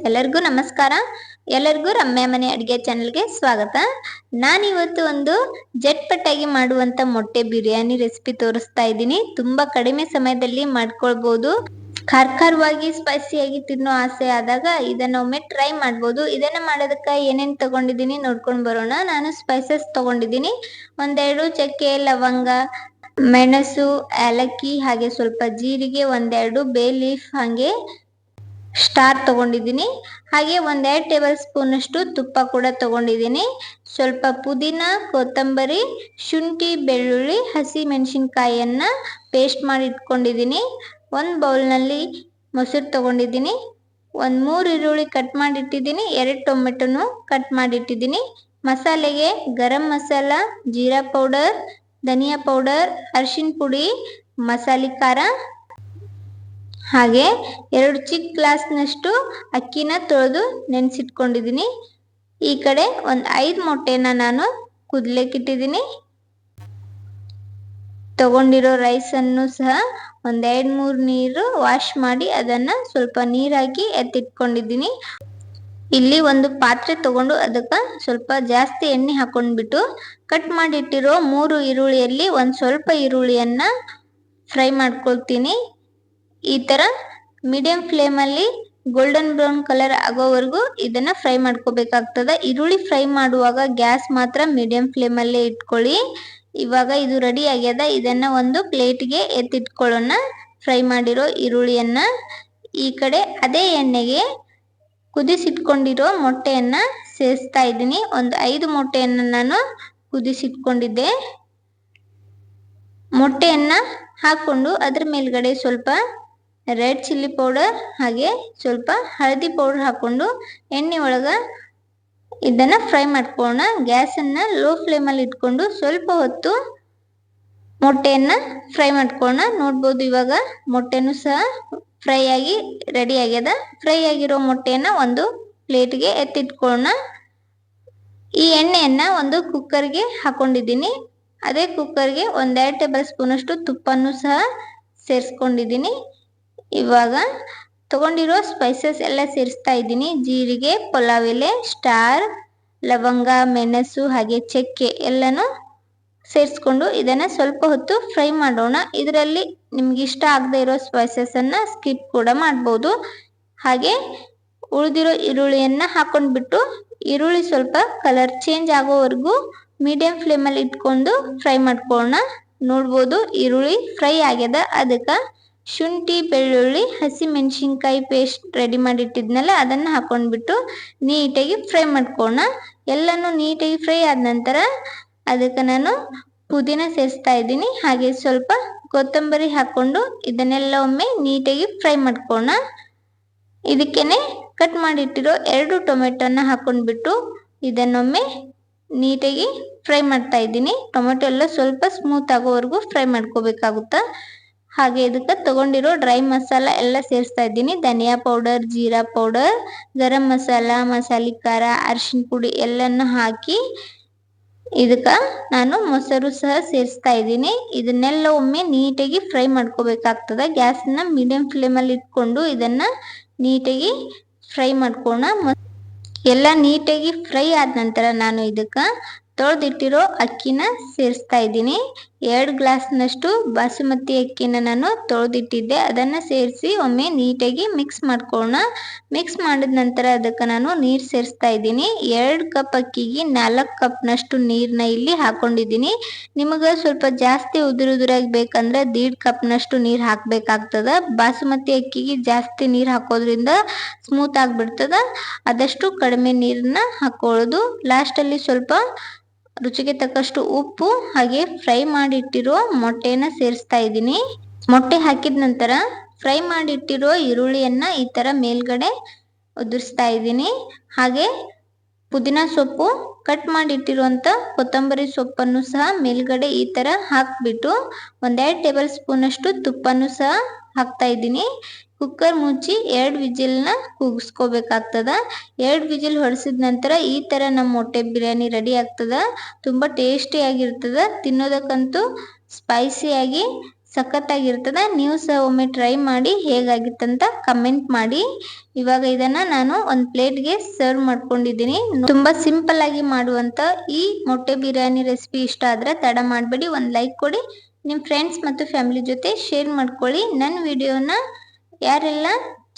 ಎಲ್ಲರಿಗೂ ನಮಸ್ಕಾರ. ಎಲ್ಲರಿಗೂ ರಮ್ಯಾ ಮನೆ ಅಡುಗೆ ಚಾನೆಲ್ಗೆ ಸ್ವಾಗತ. ನಾನಿವತ್ತು ಒಂದು ಜಟ್ಪಟಾಗಿ ಮಾಡುವಂತ ಮೊಟ್ಟೆ ಬಿರಿಯಾನಿ ರೆಸಿಪಿ ತೋರಿಸ್ತಾ ಇದ್ದೀನಿ. ತುಂಬಾ ಕಡಿಮೆ ಸಮಯದಲ್ಲಿ ಮಾಡ್ಕೊಳ್ಬಹುದು. ಖಾರವಾಗಿ ಸ್ಪೈಸಿಯಾಗಿ ತಿನ್ನೋ ಆಸೆ ಆದಾಗ ಇದನ್ನ ಒಮ್ಮೆ ಟ್ರೈ ಮಾಡ್ಬೋದು. ಇದನ್ನ ಮಾಡೋದಕ್ಕೆ ಏನೇನು ತಗೊಂಡಿದ್ದೀನಿ ನೋಡ್ಕೊಂಡು ಬರೋಣ. ನಾನು ಸ್ಪೈಸಸ್ ತಗೊಂಡಿದ್ದೀನಿ. ಒಂದೆರಡು ಚಕ್ಕೆ, ಲವಂಗ, ಮೆಣಸು, ಏಲಕ್ಕಿ, ಹಾಗೆ ಸ್ವಲ್ಪ ಜೀರಿಗೆ, ಒಂದೆರಡು ಬೇ ಲೀಫ್, ಹಾಗೆ ಸ್ಟಾರ್ ತಗೊಂಡಿದ್ದೀನಿ. ಹಾಗೆ ಒಂದೆರಡು ಟೇಬಲ್ ಸ್ಪೂನ್ ಅಷ್ಟು ತುಪ್ಪ ಕೂಡ ತಗೊಂಡಿದ್ದೀನಿ. ಸ್ವಲ್ಪ ಪುದೀನ, ಕೊತ್ತಂಬರಿ, ಶುಂಠಿ, ಬೆಳ್ಳುಳ್ಳಿ, ಹಸಿ ಮೆಣಸಿನ್ಕಾಯಿಯನ್ನ ಪೇಸ್ಟ್ ಮಾಡಿ ಇಟ್ಕೊಂಡಿದ್ದೀನಿ. ಒಂದು ಬೌಲ್ನಲ್ಲಿ ಮೊಸರು ತಗೊಂಡಿದ್ದೀನಿ. ಒಂದು 3 ಈರುಳ್ಳಿ cut ಮಾಡಿಟ್ಟಿದ್ದೀನಿ. 2 ಟೊಮೆಟೊನು cut ಮಾಡಿಟ್ಟಿದ್ದೀನಿ. ಮಸಾಲೆಗೆ garam masala, jeera powder, ಧನಿಯಾ ಪೌಡರ್, ಅರಿಶಿನ ಪುಡಿ, ಮಸಾಲೆ ಖಾರ, ಹಾಗೆ 2 ಚಿಕ್ಕ ಗ್ಲಾಸ್ನಷ್ಟು ಅಕ್ಕಿನ ತೊಳೆದು ನೆನೆಸಿಟ್ಕೊಂಡಿದ್ದೀನಿ. ಈ ಕಡೆ ಒಂದು 5 ಮೊಟ್ಟೆನ ನಾನು ಕುದಲಿಕ್ಕಿಟ್ಟಿದ್ದೀನಿ. ತಗೊಂಡಿರೋ ರೈಸನ್ನು ಸಹ ಒಂದು 2-3 ನೀರು ವಾಶ್ ಮಾಡಿ ಅದನ್ನ ಸ್ವಲ್ಪ ನೀರು ಹಾಕಿ ಎತ್ತಿಟ್ಕೊಂಡಿದ್ದೀನಿ. ಇಲ್ಲಿ ಒಂದು ಪಾತ್ರೆ ತಗೊಂಡು ಅದಕ್ಕೆ ಸ್ವಲ್ಪ ಜಾಸ್ತಿ ಎಣ್ಣೆ ಹಾಕೊಂಡ್ಬಿಟ್ಟು ಕಟ್ ಮಾಡಿಟ್ಟಿರೋ 3 ಈರುಳ್ಳಿಯಲ್ಲಿ ಒಂದು ಸ್ವಲ್ಪ ಈರುಳ್ಳಿಯನ್ನ ಫ್ರೈ ಮಾಡ್ಕೊಳ್ತೀನಿ. ಈ ತರ ಮೀಡಿಯಂ ಫ್ಲೇಮಲ್ಲಿ ಗೋಲ್ಡನ್ ಬ್ರೌನ್ ಕಲರ್ ಆಗೋವರೆಗೂ ಇದನ್ನ ಫ್ರೈ ಮಾಡ್ಕೋಬೇಕಾಗ್ತದೆ. ಈರುಳ್ಳಿ ಫ್ರೈ ಮಾಡುವಾಗ ಗ್ಯಾಸ್ ಮಾತ್ರ ಮೀಡಿಯಂ ಫ್ಲೇಮಲ್ಲೇ ಇಟ್ಕೊಳ್ಳಿ. ಇವಾಗ ಇದು ರೆಡಿ ಆಗ್ಯದ. ಇದನ್ನ ಒಂದು ಪ್ಲೇಟ್ಗೆ ಎತ್ತಿಟ್ಕೊಳ್ಳೋಣ. ಫ್ರೈ ಮಾಡಿರೋ ಈರುಳ್ಳಿಯನ್ನ ಈ ಕಡೆ ಅದೇ ಎಣ್ಣೆಗೆ ಕುದಿಸಿಟ್ಕೊಂಡಿರೋ ಮೊಟ್ಟೆಯನ್ನ ಸೇರಿಸ್ತಾ ಇದ್ದೀನಿ. ಒಂದು 5 ಮೊಟ್ಟೆಯನ್ನ ನಾನು ಕುದಿಸಿಟ್ಕೊಂಡಿದ್ದೆ. ಮೊಟ್ಟೆಯನ್ನ ಹಾಕೊಂಡು ಅದ್ರ ಮೇಲ್ಗಡೆ ಸ್ವಲ್ಪ ರೆಡ್ ಚಿಲ್ಲಿ ಪೌಡರ್ ಹಾಗೆ ಸ್ವಲ್ಪ ಹಳದಿ ಪೌಡರ್ ಹಾಕೊಂಡು ಎಣ್ಣೆ ಒಳಗ ಇದನ್ನ ಫ್ರೈ ಮಾಡ್ಕೊಳ್ಳೋಣ. ಗ್ಯಾಸನ್ನ ಲೋ ಫ್ಲೇಮಲ್ಲಿ ಇಟ್ಕೊಂಡು ಸ್ವಲ್ಪ ಹೊತ್ತು ಮೊಟ್ಟೆಯನ್ನ ಫ್ರೈ ಮಾಡ್ಕೊಳ್ಳೋಣ. ನೋಡ್ಬೋದು ಇವಾಗ ಮೊಟ್ಟೆನೂ ಸಹ ಫ್ರೈ ಆಗಿ ರೆಡಿ ಆಗ್ಯದ. ಫ್ರೈ ಆಗಿರೋ ಮೊಟ್ಟೆಯನ್ನ ಒಂದು ಪ್ಲೇಟ್ಗೆ ಎತ್ತಿಟ್ಕೊಳ್ಳೋಣ. ಈ ಎಣ್ಣೆಯನ್ನ ಒಂದು ಕುಕ್ಕರ್ಗೆ ಹಾಕೊಂಡಿದ್ದೀನಿ. ಅದೇ ಕುಕ್ಕರ್ಗೆ 1-2 ಟೇಬಲ್ ಸ್ಪೂನ್ ಅಷ್ಟು ತುಪ್ಪನೂ ಸಹ ಸೇರಿಸ್ಕೊಂಡಿದ್ದೀನಿ. ಇವಾಗ ತಗೊಂಡಿರೋ ಸ್ಪೈಸಸ್ ಎಲ್ಲ ಸೇರಿಸ್ತಾ ಇದ್ದೀನಿ. ಜೀರಿಗೆ, ಪಲಾವ್ ಎಲೆ, ಸ್ಟಾರ್, ಲವಂಗ, ಮೆಣಸು, ಹಾಗೆ ಚಕ್ಕೆ ಎಲ್ಲನೂ ಸೇರಿಸ್ಕೊಂಡು ಇದನ್ನ ಸ್ವಲ್ಪ ಹೊತ್ತು ಫ್ರೈ ಮಾಡೋಣ. ಇದರಲ್ಲಿ ನಿಮ್ಗೆ ಇಷ್ಟ ಆಗದೆ ಇರೋ ಸ್ಪೈಸಸ್ ಅನ್ನ ಸ್ಕಿಪ್ ಕೂಡ ಮಾಡ್ಬೋದು. ಹಾಗೆ ಉಳಿದಿರೋ ಈರುಳ್ಳಿಯನ್ನ ಹಾಕೊಂಡ್ಬಿಟ್ಟು ಈರುಳ್ಳಿ ಸ್ವಲ್ಪ ಕಲರ್ ಚೇಂಜ್ ಆಗೋವರೆಗೂ ಮೀಡಿಯಂ ಫ್ಲೇಮಲ್ಲಿ ಇಟ್ಕೊಂಡು ಫ್ರೈ ಮಾಡ್ಕೊಳ್ಳೋಣ. ನೋಡ್ಬೋದು ಈರುಳ್ಳಿ ಫ್ರೈ ಆಗ್ಯದ. ಅದಕ್ಕೆ ಶುಂಠಿ, ಬೆಳ್ಳುಳ್ಳಿ, ಹಸಿ ಮೆಣಸಿನ್ಕಾಯಿ ಪೇಸ್ಟ್ ರೆಡಿ ಮಾಡಿಟ್ಟಿದ್ನಲ್ಲ ಅದನ್ನ ಹಾಕೊಂಡ್ಬಿಟ್ಟು ನೀಟಾಗಿ ಫ್ರೈ ಮಾಡ್ಕೊಳ್ಳೋಣ. ಎಲ್ಲನೂ ನೀಟಾಗಿ ಫ್ರೈ ಆದ ನಂತರ ಅದಕ್ಕೆ ನಾನು ಪುದೀನ ಸೇರಿಸ್ತಾ ಇದ್ದೀನಿ. ಹಾಗೆ ಸ್ವಲ್ಪ ಕೊತ್ತಂಬರಿ ಹಾಕೊಂಡು ಇದನ್ನೆಲ್ಲ ಒಮ್ಮೆ ನೀಟಾಗಿ ಫ್ರೈ ಮಾಡ್ಕೊಳ್ಳೋಣ. ಇದಕ್ಕೇನೆ ಕಟ್ ಮಾಡಿಟ್ಟಿರೋ 2 ಟೊಮೆಟೊನ ಹಾಕೊಂಡ್ಬಿಟ್ಟು ಇದನ್ನೊಮ್ಮೆ ನೀಟಾಗಿ ಫ್ರೈ ಮಾಡ್ತಾ ಇದ್ದೀನಿ. ಟೊಮೆಟೊ ಎಲ್ಲ ಸ್ವಲ್ಪ ಸ್ಮೂತ್ ಆಗೋವರೆಗೂ ಫ್ರೈ ಮಾಡ್ಕೋಬೇಕಾಗುತ್ತಾ. ಹಾಗೆ ಇದಕ್ಕೆ ತಗೊಂಡಿರೋ ಡ್ರೈ ಮಸಾಲ ಎಲ್ಲ ಸೇರಿಸ್ತಾ ಇದ್ದೀನಿ. ಧನಿಯಾ ಪೌಡರ್, ಜೀರಾ ಪೌಡರ್, ಗರಂ ಮಸಾಲ, ಮಸಾಲೆ ಖಾರ, ಅರಿಶಿನ ಪುಡಿ ಎಲ್ಲನ್ನು ಹಾಕಿ ಇದಕ್ಕೆ ನಾನು ಮೊಸರು ಸಹ ಸೇರಿಸ್ತಾ ಇದ್ದೀನಿ. ಇದನ್ನೆಲ್ಲ ಒಮ್ಮೆ ನೀಟಾಗಿ ಫ್ರೈ ಮಾಡ್ಕೋಬೇಕಾಗ್ತದೆ. ಗ್ಯಾಸನ್ನ ಮೀಡಿಯಂ ಫ್ಲೇಮಲ್ಲಿ ಇಟ್ಕೊಂಡು ಇದನ್ನ ನೀಟಾಗಿ ಫ್ರೈ ಮಾಡ್ಕೋಣ. ಎಲ್ಲ ನೀಟಾಗಿ ಫ್ರೈ ಆದ ನಂತರ ನಾನು ಇದಕ್ಕೆ ತೊಳೆದಿಟ್ಟಿರೋ ಅಕ್ಕಿನ ಸೇರಿಸ್ತಾ ಇದ್ದೀನಿ. 2 ಗ್ಲಾಸ್ನಷ್ಟು ಬಾಸುಮತಿ ಅಕ್ಕಿನ ನಾನು ತೊಳೆದಿಟ್ಟಿದ್ದೆ. ಅದನ್ನ ಸೇರಿಸಿ ಒಮ್ಮೆ ನೀಟಾಗಿ ಮಿಕ್ಸ್ ಮಾಡ್ಕೊಳ್ಳೋಣ. ಮಿಕ್ಸ್ ಮಾಡಿದ ನಂತರ ಅದಕ್ಕೆ ನಾನು ನೀರು ಸೇರಿಸ್ತಾ ಇದ್ದೀನಿ. 2 ಕಪ್ ಅಕ್ಕಿಗೆ 4 ಕಪ್ನಷ್ಟು ನೀರನ್ನ ಇಲ್ಲಿ ಹಾಕೊಂಡಿದ್ದೀನಿ. ನಿಮಗೆ ಸ್ವಲ್ಪ ಜಾಸ್ತಿ ಉದುರಾಗಿ ಬೇಕಂದ್ರೆ 1.5 ಕಪ್ನಷ್ಟು ನೀರು ಹಾಕಬೇಕಾಗ್ತದ. ಬಾಸುಮತಿ ಅಕ್ಕಿಗೆ ಜಾಸ್ತಿ ನೀರು ಹಾಕೋದ್ರಿಂದ ಸ್ಮೂತ್ ಆಗಿಬಿಡ್ತದ. ಆದಷ್ಟು ಕಡಿಮೆ ನೀರನ್ನ ಹಾಕೊಳ್ಳೋದು. ಲಾಸ್ಟಲ್ಲಿ ಸ್ವಲ್ಪ ರುಚಿಗೆ ತಕ್ಕಷ್ಟು ಉಪ್ಪು ಹಾಗೆ ಫ್ರೈ ಮಾಡಿಟ್ಟಿರೋ ಮೊಟ್ಟೆನ ಸೇರಿಸ್ತಾ ಇದ್ದೀನಿ. ಮೊಟ್ಟೆ ಹಾಕಿದ ನಂತರ ಫ್ರೈ ಮಾಡಿಟ್ಟಿರೋ ಈರುಳ್ಳಿಯನ್ನ ಈ ತರ ಮೇಲ್ಗಡೆ ಉದುರಿಸ್ತಾ ಇದ್ದೀನಿ. ಹಾಗೆ ಪುದೀನ ಸೊಪ್ಪು, ಕಟ್ ಮಾಡಿಟ್ಟಿರುವಂತ ಕೊತ್ತಂಬರಿ ಸೊಪ್ಪನ್ನು ಸಹ ಮೇಲ್ಗಡೆ ಈ ತರ ಹಾಕ್ಬಿಟ್ಟು 1-2 ಟೇಬಲ್ ಸ್ಪೂನ್ ಅಷ್ಟು ತುಪ್ಪನೂ ಸಹ ಹಾಕ್ತಾ ಇದ್ದೀನಿ. ಕುಕ್ಕರ್ ಮುಚ್ಚಿ 2 ವಿಜಿಲ್ನ ಕೂಗಿಸ್ಕೋಬೇಕಾಗ್ತದ. 2 ವಿಜಿಲ್ ಹೊಡೆಸಿದ ನಂತರ ಈ ತರ ನಮ್ಮ ಮೊಟ್ಟೆ ಬಿರಿಯಾನಿ ರೆಡಿ ಆಗ್ತದ. ತುಂಬಾ ಟೇಸ್ಟಿ ಆಗಿರ್ತದ. ತಿನ್ನೋದಕ್ಕಂತೂ ಸ್ಪೈಸಿಯಾಗಿ ಸಖತ್ತಾಗಿರ್ತದೆ. ನೀವು ಸಹ ಒಮ್ಮೆ ಟ್ರೈ ಮಾಡಿ ಹೇಗಾಗಿತ್ತಂತ ಕಮೆಂಟ್ ಮಾಡಿ. ಇವಾಗ ಇದನ್ನ ನಾನು ಒಂದು ಪ್ಲೇಟ್ಗೆ ಸರ್ವ್ ಮಾಡ್ಕೊಂಡಿದ್ದೀನಿ. ತುಂಬಾ ಸಿಂಪಲ್ ಆಗಿ ಮಾಡುವಂತ ಈ ಮೊಟ್ಟೆ ಬಿರಿಯಾನಿ ರೆಸಿಪಿ ಇಷ್ಟ ಆದ್ರೆ ತಡ ಮಾಡಬೇಡಿ, ಒಂದು ಲೈಕ್ ಕೊಡಿ, ನಿಮ್ಮ ಫ್ರೆಂಡ್ಸ್ ಮತ್ತು ಫ್ಯಾಮಿಲಿ ಜೊತೆ ಶೇರ್ ಮಾಡ್ಕೊಳ್ಳಿ. ನನ್ನ ವಿಡಿಯೋನ ಯಾರೆಲ್ಲ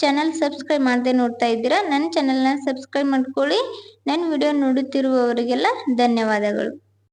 ಚಾನಲ್ ಸಬ್ಸ್ಕ್ರೈಬ್ ಮಾಡದೆ ನೋಡ್ತಾ ಇದ್ದೀರಾ ನನ್ನ ಚಾನಲ್ನ ಸಬ್ಸ್ಕ್ರೈಬ್ ಮಾಡ್ಕೊಳ್ಳಿ. ನನ್ನ ವಿಡಿಯೋ ನೋಡುತ್ತಿರುವವರಿಗೆಲ್ಲ ಧನ್ಯವಾದಗಳು.